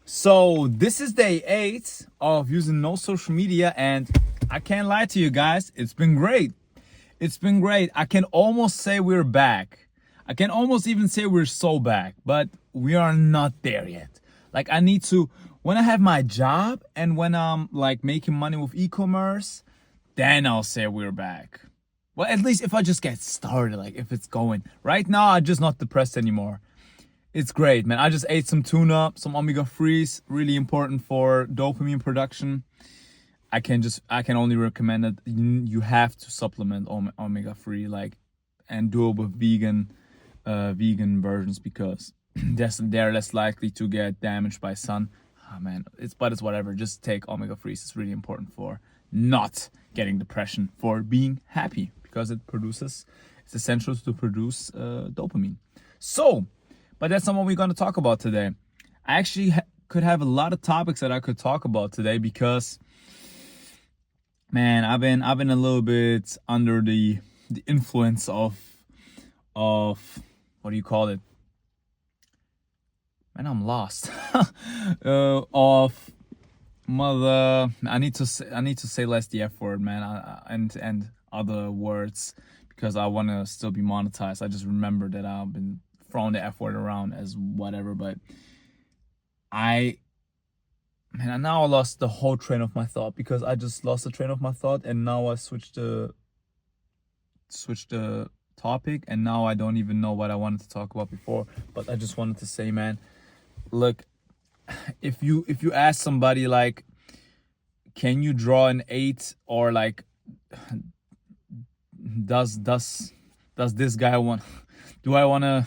So this is day 8 of using no social media, and I can't lie to you guys, it's been great. It's been great. I can almost say we're back. I can almost even say we're so back, but we are not there yet. Like I need to, when I have my job and when I'm like making money with e-commerce, then I'll say we're back. Well, at least if I just get started, like if it's going. Right now, I'm just not depressed anymore. It's great, man. I just ate some tuna, some omega-3s, really important for dopamine production. I can only recommend it. You have to supplement omega-3, like, and do it with vegan versions because they're less likely to get damaged by sun. Oh man, it's whatever. Just take omega-3s. It's really important for not getting depression, for being happy because it's essential to produce dopamine. So, but that's not what we're going to talk about today. I actually could have a lot of topics that I could talk about today because, man, I've been a little bit under the influence of what do you call it? Man, I'm lost. Of mother. I need to say less the F word, man, and other words because I want to still be monetized. I just remember that I've been throwing the F word around as whatever, but I now I lost the whole train of my thought because I just lost the train of my thought and now I switched the topic and now I don't even know what I wanted to talk about before. But I just wanted to say, man, look, if you ask somebody like, can you draw an 8, or like, does this guy want, do I want to,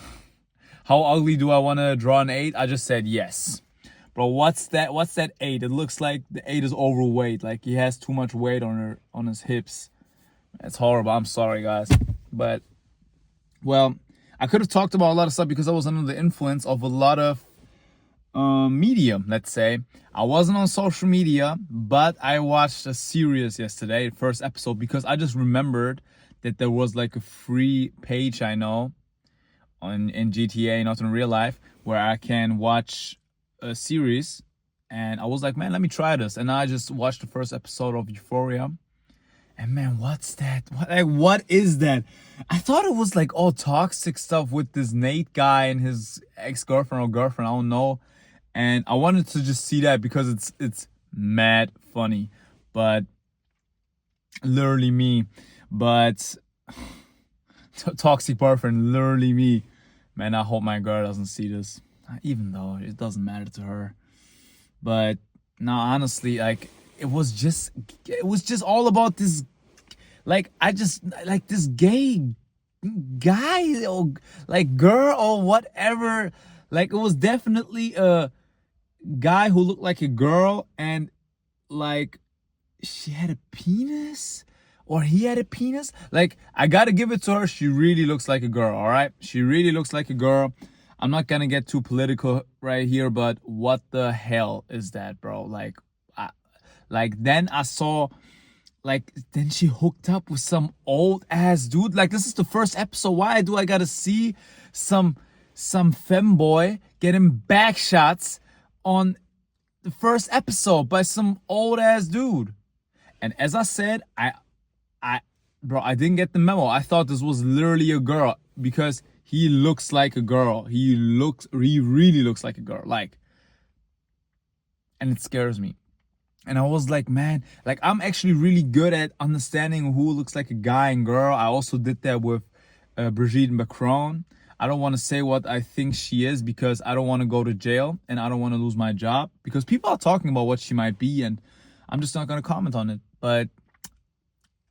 how ugly do I want to draw an 8? I just said yes. Bro, what's that 8? It looks like the 8 is overweight, like he has too much weight on his hips. It's horrible. I'm sorry, guys. But, well, I could have talked about a lot of stuff because I was under the influence of a lot of media, let's say. I wasn't on social media, but I watched a series yesterday, first episode, because I just remembered that there was like a free page I know in GTA, not in real life, where I can watch a series. And I was like, man, let me try this. And I just watched the first episode of Euphoria. And man, what's that? What is that? I thought it was like all toxic stuff with this Nate guy and his ex-girlfriend or girlfriend, I don't know. And I wanted to just see that because it's mad funny. But literally me. But toxic boyfriend, literally me. Man, I hope my girl doesn't see this. Even though it doesn't matter to her. But no, honestly, like it was just all about this, like I just like this gay guy or like girl or whatever. Like it was definitely a guy who looked like a girl, and like she had a penis or he had a penis. Like I gotta give it to her, she really looks like a girl. All right, she really looks like a girl. I'm not gonna get too political right here, but what the hell is that, bro? Like then I saw, like then she hooked up with some old ass dude. Like this is the first episode. Why do I gotta see some femboy getting back shots on the first episode by some old ass dude? And as I said, bro, I didn't get the memo. I thought this was literally a girl because he looks like a girl. He really looks like a girl. Like, and it scares me. And I was like, man, like I'm actually really good at understanding who looks like a guy and girl. I also did that with Brigitte Macron. I don't want to say what I think she is because I don't want to go to jail and I don't want to lose my job because people are talking about what she might be, and I'm just not going to comment on it. But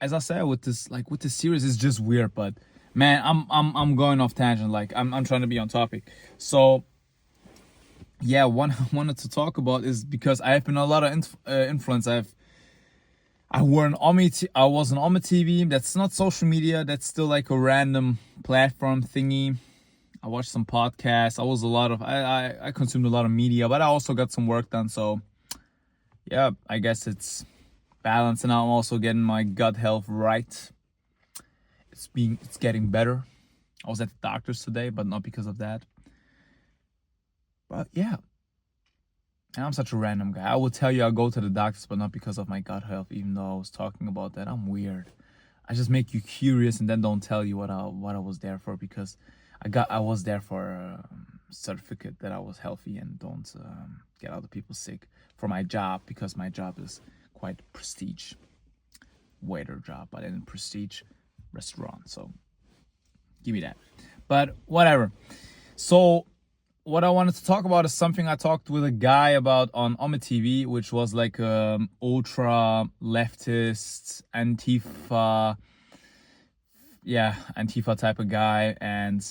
as I said, with this series, it's just weird. But man, I'm going off tangent. Like I'm trying to be on topic. So yeah, one I wanted to talk about is because I have been a lot of influence. I was on Omi TV. That's not social media. That's still like a random platform thingy. I watched some podcasts. I consumed a lot of media, but I also got some work done. So yeah, I guess it's balanced, and I'm also getting my gut health right. It's getting better. I was at the doctor's today, but not because of that. But yeah, And I'm such a random guy. I will tell you I go to the doctors, but not because of my gut health, even though I was talking about that. I'm weird. I just make you curious and then don't tell you what I was there for, because I was there for a certificate that I was healthy and don't get other people sick, for my job, because my job is quite prestige waiter job, but in prestige restaurant. So give me that. But whatever. So what I wanted to talk about is something I talked with a guy about on Ome TV, which was like ultra leftist Antifa, Antifa type of guy. And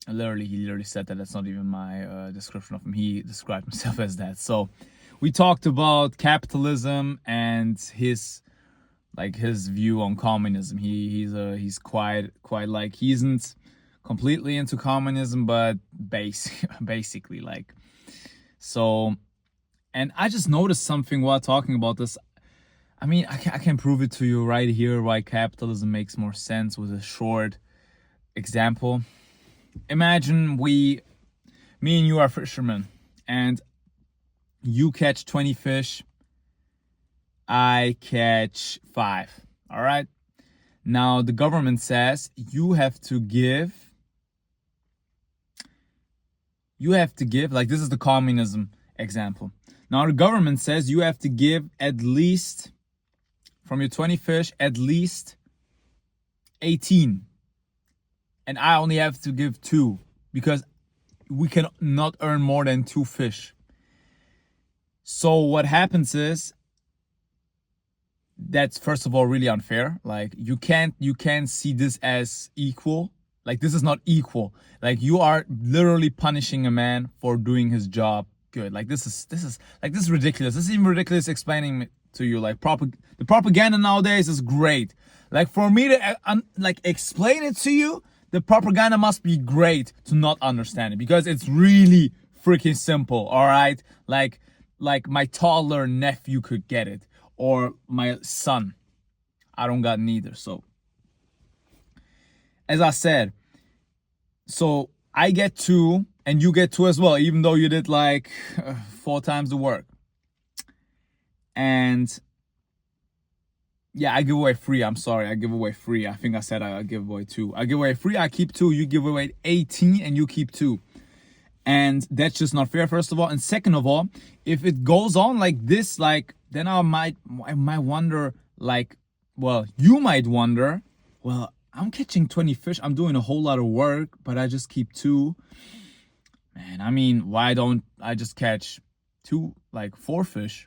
he literally said that that's not even my description of him. He described himself as that. So we talked about capitalism and his view on communism. He's quite like, he isn't completely into communism, but basically like. So, and I just noticed something while talking about this. I mean, I can prove it to you right here why capitalism makes more sense with a short example. Imagine me and you are fishermen, and you catch 20 fish, I catch 5. All right. Now the government says you have to give, like, this is the communism example. Now the government says you have to give at least, from your 20 fish, at least 18. And I only have to give 2, because we can not earn more than 2 fish. So what happens is, that's first of all really unfair. Like, you can't see this as equal. Like, this is not equal. Like, you are literally punishing a man for doing his job good. Like, this is ridiculous. This is even ridiculous explaining it to you. Like, the propaganda nowadays is great. Like, for me to explain it to you, the propaganda must be great to not understand it, because it's really freaking simple. All right, like my toddler nephew could get it, or my son. I don't got neither. So, as I said, so I get 2 and you get 2 as well, even though you did like 4 times the work. And yeah, I give away free. I'm sorry, I give away free. I think I said I give away 2. I give away free, I keep 2. You give away 18 and you keep 2. And that's just not fair, first of all. And second of all, if it goes on like this, like, then I might wonder, like, well, you might wonder, well, I'm catching 20 fish. I'm doing a whole lot of work, but I just keep 2. Man, I mean, why don't I just catch 4 fish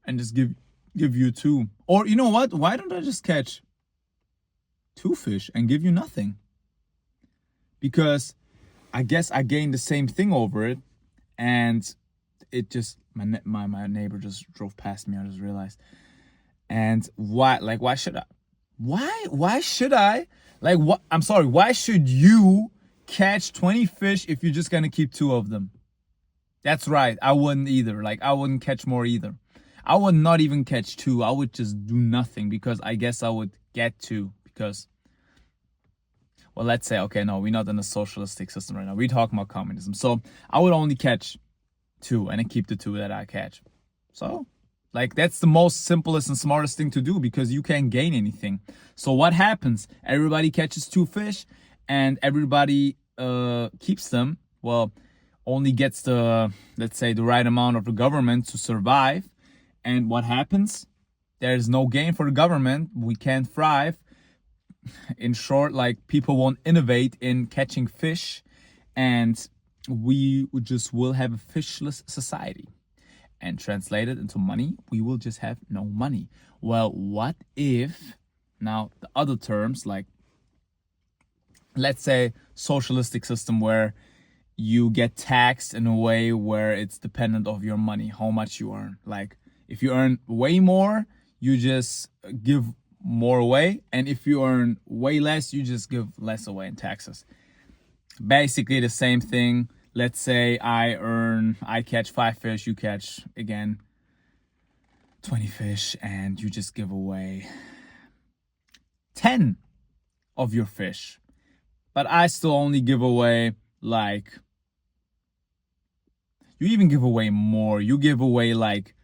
and just give you 2? Or you know what? Why don't I just catch 2 fish and give you nothing? Because I guess I gained the same thing over it, and it just, my neighbor just drove past me. I just realized. And why should I? Why should I? Like, what? I'm sorry. Why should you catch 20 fish if you're just gonna keep 2 of them? That's right. I wouldn't either. Like, I wouldn't catch more either. I would not even catch 2. I would just do nothing, because I guess I would get 2, because, well, let's say, okay, no, we're not in a socialistic system right now. We're talking about communism. So I would only catch 2 and then keep the 2 that I catch. So, like, that's the most simplest and smartest thing to do, because you can't gain anything. So what happens? Everybody catches 2 fish and everybody keeps them. Well, only gets the, let's say, the right amount of the government to survive. And what happens? There's no gain for the government. We can't thrive. In short, like, people won't innovate in catching fish, and we just will have a fishless society. And translated into money, we will just have no money. Well, what if now the other terms, like, let's say socialistic system, where you get taxed in a way where it's dependent of your money, how much you earn. Like, if you earn way more, you just give more away, and if you earn way less, you just give less away in taxes. Basically the same thing. Let's say I catch 5 fish, you catch, again, 20 fish, and you just give away 10 of your fish. But I still only give away, like, You even give away more. You give away like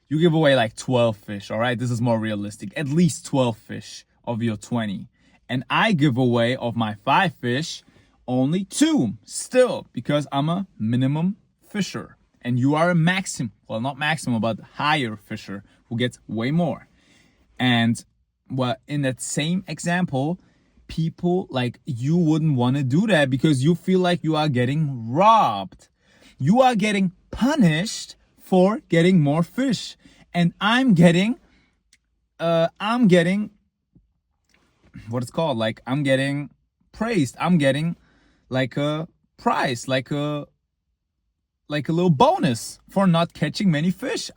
12 fish, all right? This is more realistic. At least 12 fish of your 20. And I give away of my 5 fish only 2 still, because I'm a minimum fisher. And you are a maximum, well, not maximum, but higher fisher who gets way more. And well, in that same example, people like you wouldn't want to do that because you feel like you are getting robbed. You are getting punished for getting more fish. And I'm getting what it's called, like I'm getting praised. I'm getting like a prize, like a little bonus for not catching many fish.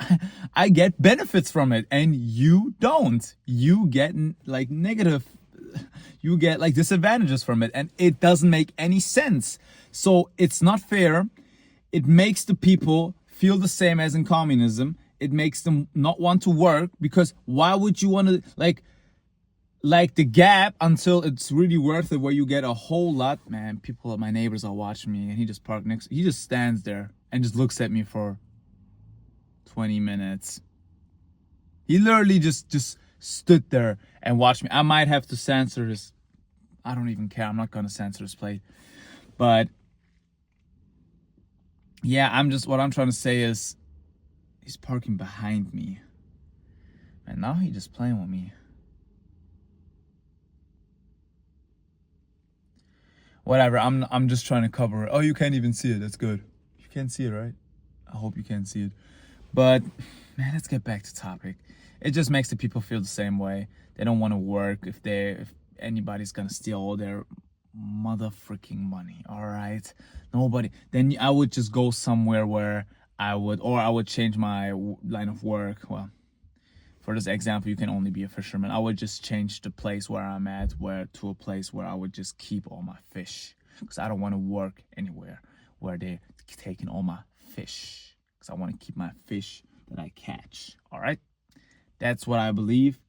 I get benefits from it and you don't. You get like negative, you get like disadvantages from it, and it doesn't make any sense. So it's not fair. It makes the people feel the same as in communism. It makes them not want to work, because why would you want to like the gap until it's really worth it, where you get a whole lot. Man, people, my neighbors are watching me, and he just parked next. He just stands there and just looks at me for 20 minutes. He literally just stood there and watched me. I might have to censor his. I don't even care. I'm not gonna censor his plate. But yeah, what I'm trying to say is, he's parking behind me. And now he's just playing with me. Whatever, I'm just trying to cover it. Oh, you can't even see it. That's good. You can't see it, right? I hope you can see it. But man, let's get back to topic. It just makes the people feel the same way. They don't want to work if anybody's gonna steal all their mother freaking money. All right, nobody. Then I would just go somewhere where I would change my line of work. Well, for this example, you can only be a fisherman. I would just change the place where I'm at, to a place where I would just keep all my fish, because I don't want to work anywhere where they're taking all my fish, because I want to keep my fish that I catch. All right, that's what I believe.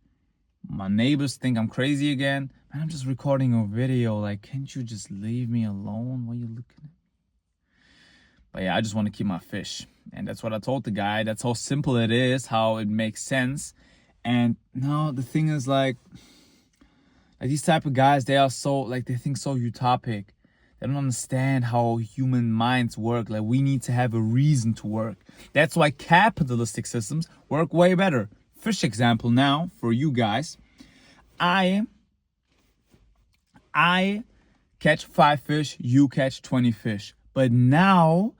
My neighbors think I'm crazy again. Man, I'm just recording a video. Like, can't you just leave me alone while you're looking at me? But yeah, I just want to keep my fish. And that's what I told the guy. That's how simple it is, how it makes sense. And no, the thing is, like these type of guys, they are so, like, they think so utopic. They don't understand how human minds work. Like, we need to have a reason to work. That's why capitalistic systems work way better. Fish example now for you guys. I catch 5 fish, you catch 20 fish. But now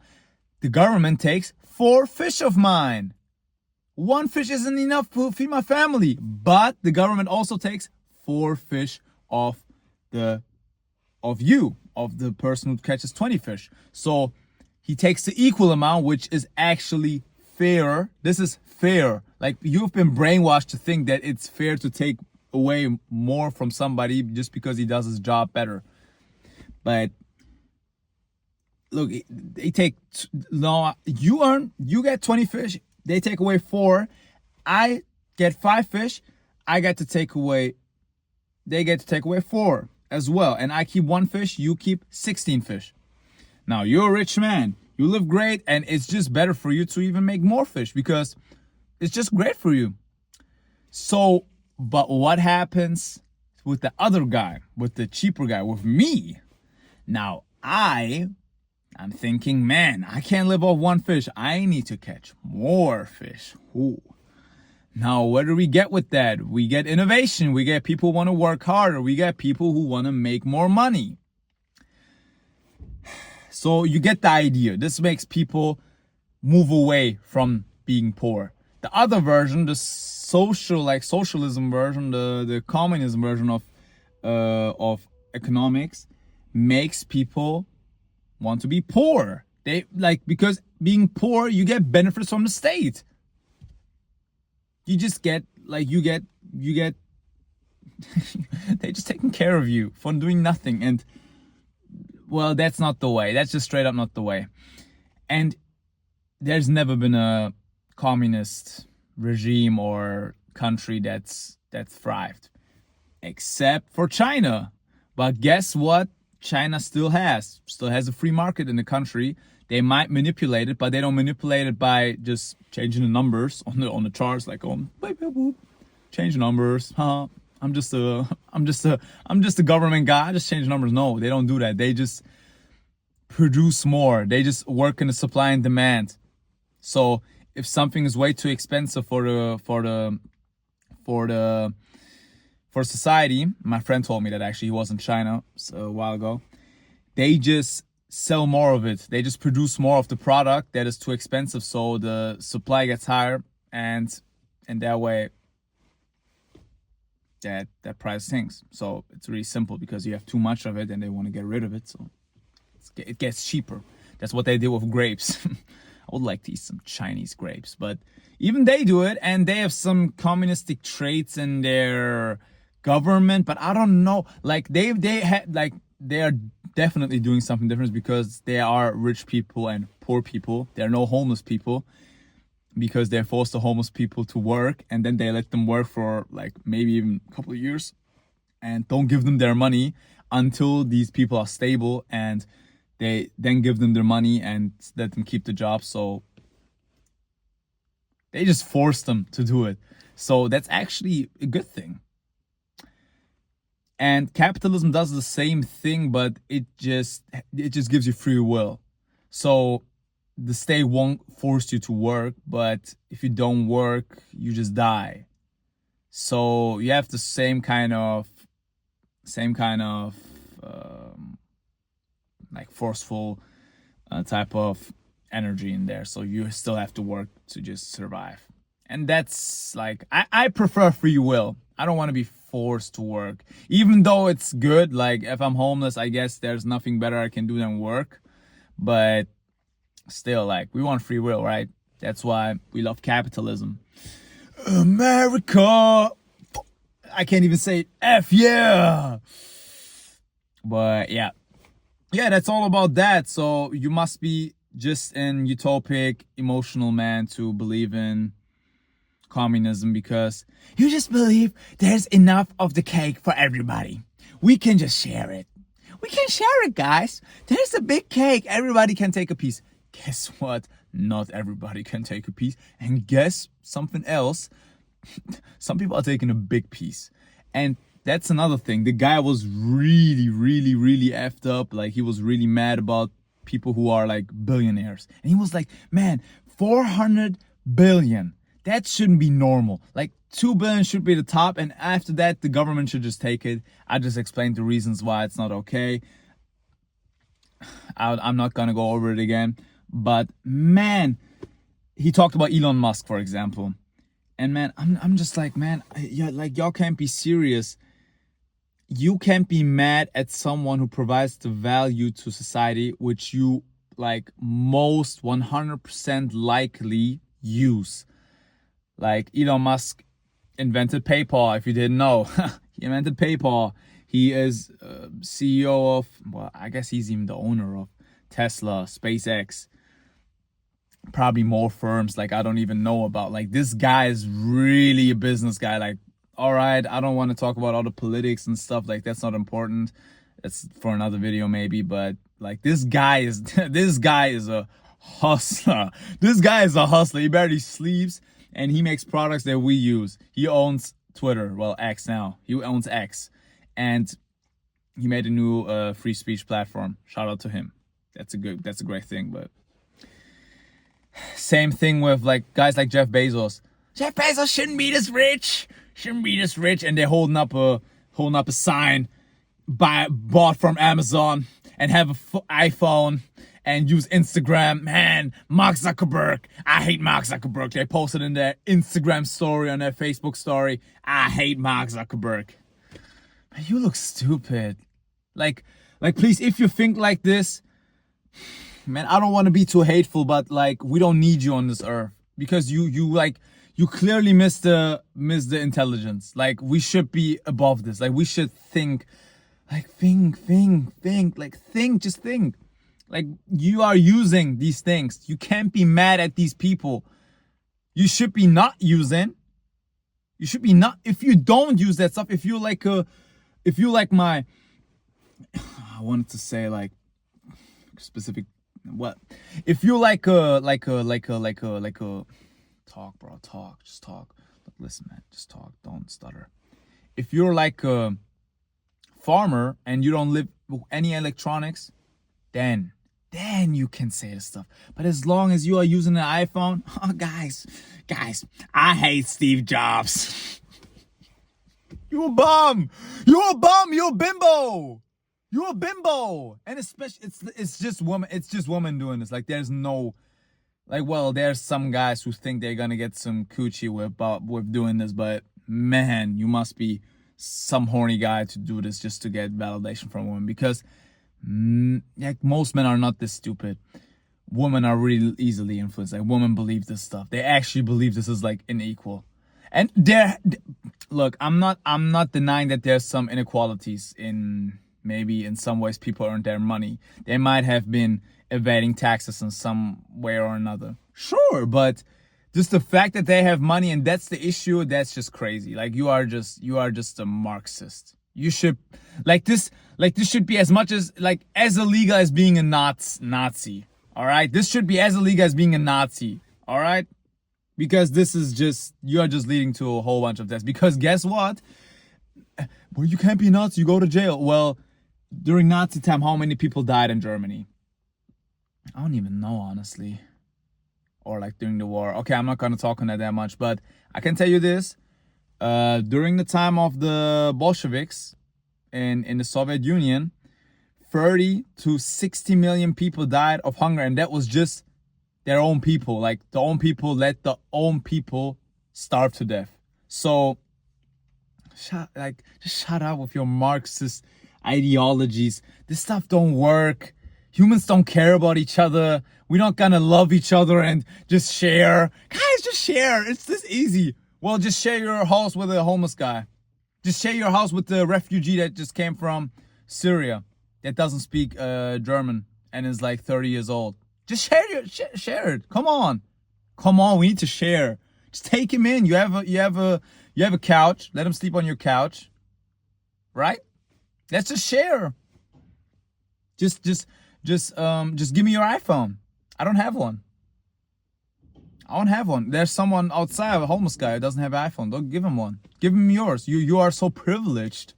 the government takes 4 fish of mine. 1 fish isn't enough to feed my family, but the government also takes 4 fish of the person who catches 20 fish. So he takes the equal amount, which is actually fair. This is fair. Like, you've been brainwashed to think that it's fair to take away more from somebody just because he does his job better. But look, they take, no, you get 20 fish, they take away 4. I get 5 fish, they get to take away 4 as well. And I keep 1 fish, you keep 16 fish. Now, you're a rich man, you live great, and it's just better for you to even make more fish because it's just great for you. So, but what happens with the other guy, with the cheaper guy, with me? Now, I'm thinking, man, I can't live off 1 fish. I need to catch more fish. Ooh. Now, what do we get with that? We get innovation. We get people who want to work harder. We get people who want to make more money. So you get the idea. This makes people move away from being poor. The other version, the socialism version, the communism version of economics, makes people want to be poor. Because being poor, you get benefits from the state. You just get they're just taking care of you for doing nothing. And well, that's not the way. That's just straight up not the way. And there's never been a communist regime or country that's thrived, except for China. But guess what? China still has a free market in the country. They might manipulate it, but they don't manipulate it by just changing the numbers on the charts, like change numbers. Huh? I'm just a government guy. I just change numbers. No, they don't do that. They just produce more. They just work in the supply and demand. So if something is way too expensive for society, my friend told me that actually he was in China a while ago. They just sell more of it. They just produce more of the product that is too expensive, so the supply gets higher, and that way that price sinks. So it's really simple because you have too much of it and they want to get rid of it, so it gets cheaper. That's what they do with grapes. I would like to eat some Chinese grapes, but even they do it, and they have some communistic traits in their government, but I don't know. Like they are definitely doing something different because they are rich people and poor people. There are no homeless people because they force the homeless people to work, and then they let them work for like maybe even a couple of years and don't give them their money until these people are stable, and they then give them their money and let them keep the job. So they just force them to do it. So that's actually a good thing. And capitalism does the same thing, but it just gives you free will. So the state won't force you to work, but if you don't work, you just die. So you have the same kind of like forceful type of energy in there. So you still have to work to just survive. And that's like, I prefer free will. I don't want to be forced to work, even though it's good. Like if I'm homeless, I guess there's nothing better I can do than work, but still, like, we want free will, right? That's why we love capitalism. America, I can't even say F yeah. But yeah, that's all about that. So you must be just an utopic, emotional man to believe in communism, because you just believe there's enough of the cake for everybody. We can just share it. We can share it, guys. There's a big cake. Everybody can take a piece. Guess what? Not everybody can take a piece. And guess something else? Some people are taking a big piece. And that's another thing. The guy was really, really, really effed up. Like, he was really mad about people who are like billionaires. And he was like, man, 400 billion. That shouldn't be normal. Like 2 billion should be the top, and after that, the government should just take it. I just explained the reasons why it's not okay. I'm not gonna go over it again. But man, he talked about Elon Musk, for example. And man, I'm just like, man, y'all can't be serious. You can't be mad at someone who provides the value to society, which you like most 100% likely use. Like Elon Musk invented PayPal, if you didn't know. He invented PayPal. He is CEO of, well, I guess he's even the owner of Tesla, SpaceX, probably more firms like I don't even know about. Like, this guy is really a business guy. Like, all right, I don't want to talk about all the politics and stuff. Like, that's not important. That's for another video maybe. But like, this guy is a hustler. This guy is a hustler. He barely sleeps. And he makes products that we use. He owns Twitter, well, X now. He owns X. And he made a new free speech platform. Shout out to him. That's a great thing. But same thing with like guys like Jeff Bezos. Jeff Bezos shouldn't be this rich. And they're holding up a sign bought from Amazon and have an iPhone and use Instagram. Man, Mark Zuckerberg. I hate Mark Zuckerberg. They posted in their Instagram story, on their Facebook story, I hate Mark Zuckerberg. Man, you look stupid. Like please, if you think like this, man, I don't want to be too hateful, but like, we don't need you on this earth, because you clearly miss the intelligence. Like, we should be above this. Like, we should think. Like, just think. Like, you are using these things. You can't be mad at these people. You should be not using. You should be not. If you don't use that stuff, if you like my, I wanted to say like specific what if you're like a talk, bro, talk, just talk. Look, listen, man, just talk, don't stutter. If you're like a farmer and you don't live with any electronics, then you can say this stuff. But as long as you are using an iPhone, oh, guys, I hate Steve Jobs. You a bum. You a bum. You a bimbo. You a bimbo. And especially, it's just women doing this. Like, there's no, like, well, there's some guys who think they're gonna get some coochie with doing this, but man, you must be some horny guy to do this just to get validation from women, because like, most men are not this stupid. Women are really easily influenced. Like, women believe this stuff. They actually believe this is like unequal. And look, I'm not denying that there's some inequalities in, maybe in some ways people earn their money. They might have been evading taxes in some way or another. Sure, but just the fact that they have money and that's the issue, that's just crazy. Like, you are just a Marxist. You should, this should be as much as illegal as being a Nazi. All right? This should be as illegal as being a Nazi. All right? Because this is just, you are just leading to a whole bunch of deaths. Because guess what? Well, you can't be a Nazi, you go to jail. Well, during Nazi time, how many people died in Germany? I don't even know, honestly. Or like during the war. Okay, I'm not going to talk on that much, but I can tell you this. During the time of the Bolsheviks in the Soviet Union, 30 to 60 million people died of hunger, and that was just their own people. Like, the own people let the own people starve to death. So, just shut up with your Marxist ideologies. This stuff don't work. Humans don't care about each other. We're not gonna love each other and just share. Guys, just share. It's this easy. Well, just share your house with a homeless guy. Just share your house with the refugee that just came from Syria, that doesn't speak German and is like 30 years old. Just share it. Come on. We need to share. Just take him in. You have a couch. Let him sleep on your couch. Right? Let's just share. Just give me your iPhone. I don't have one. There's someone outside, a homeless guy who doesn't have an iPhone. Don't give him one. Give him yours. You are so privileged.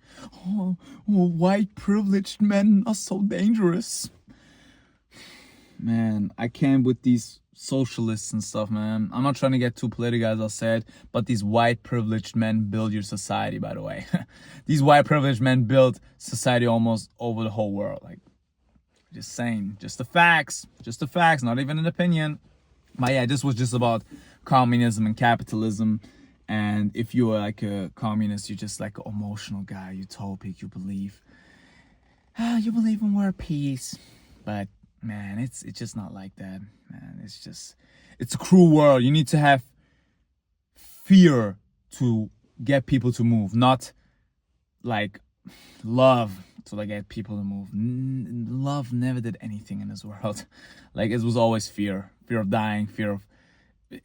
Oh, white privileged men are so dangerous. Man, I can't with these socialists and stuff, man. I'm not trying to get too political, as I said, but these white privileged men build your society, by the way. These white privileged men build society almost over the whole world. Like, just saying, just the facts, not even an opinion. But yeah, this was just about communism and capitalism. And if you are like a communist, you're just like an emotional guy, utopic, you believe in world peace. But man, it's just not like that, man. It's a cruel world. You need to have fear to get people to move, not like love to like get people to move. Love never did anything in this world. Like, it was always fear of dying, fear of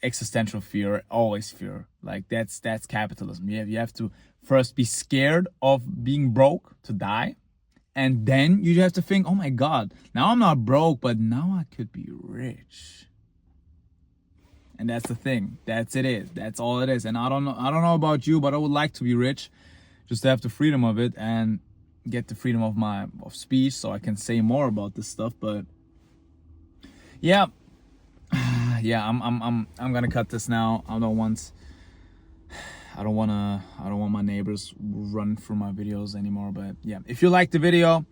existential fear, always fear. Like, that's capitalism. You have to first be scared of being broke to die. And then you have to think, oh my God, now I'm not broke, but now I could be rich. And that's the thing. That's all it is. And I don't know about you, but I would like to be rich, just to have the freedom of it and get the freedom of speech, so I can say more about this stuff. But yeah, I'm gonna cut this now. I don't want my neighbors running through my videos anymore. But yeah, if you like the video,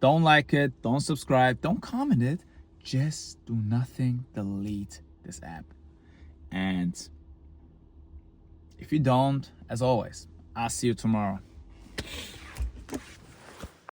don't like it, don't subscribe, don't comment it, just do nothing. Delete this app. And if you don't, as always, I'll see you tomorrow.